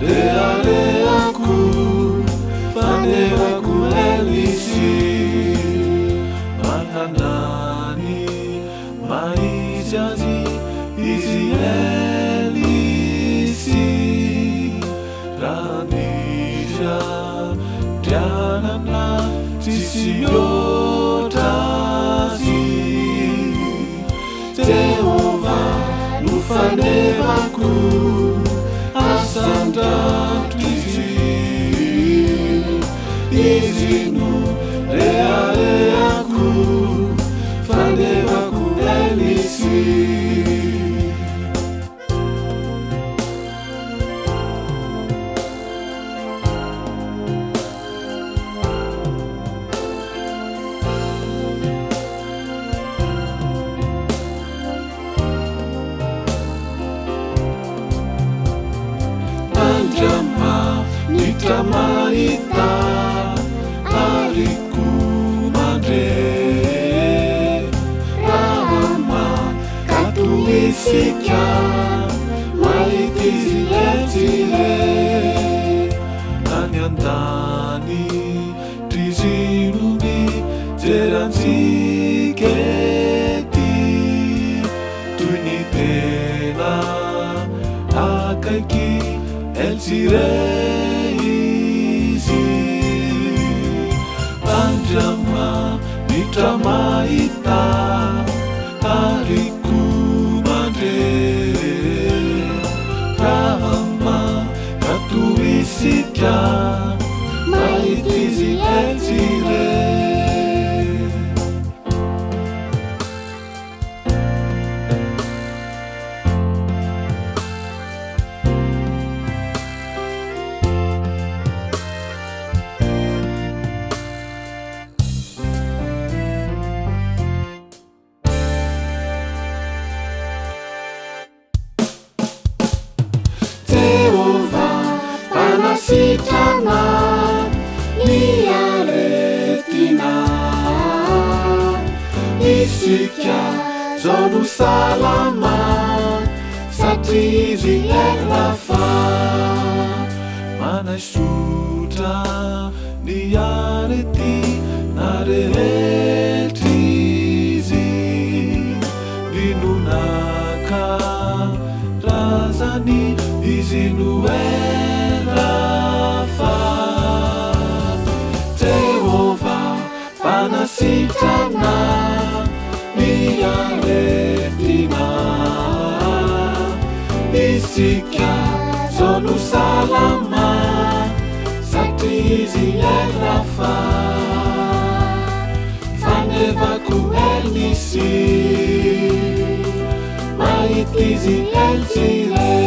reareaku fandevaku elisi mananani maizazi izy elisi ranisha drianana tsisy otrazy Jehova no fanevako asandratro izy no reareako fanevako elisy Nitamahita hariku mandre rahama katuisika maitizy etsile any andany trizirony jeranjikety toy ny tena akaiky eltsire Andrama nitramahita hariku mandre rahama katuisika maitizy eltsire Sitrana ni aretina isika zonu salama satrizy elafa manasutra ni areti narehetrizy ninunaka razany izy noela Sitrana ni aretina isika zonu salama satrizy elafa fanevako elisi maitizy eltsire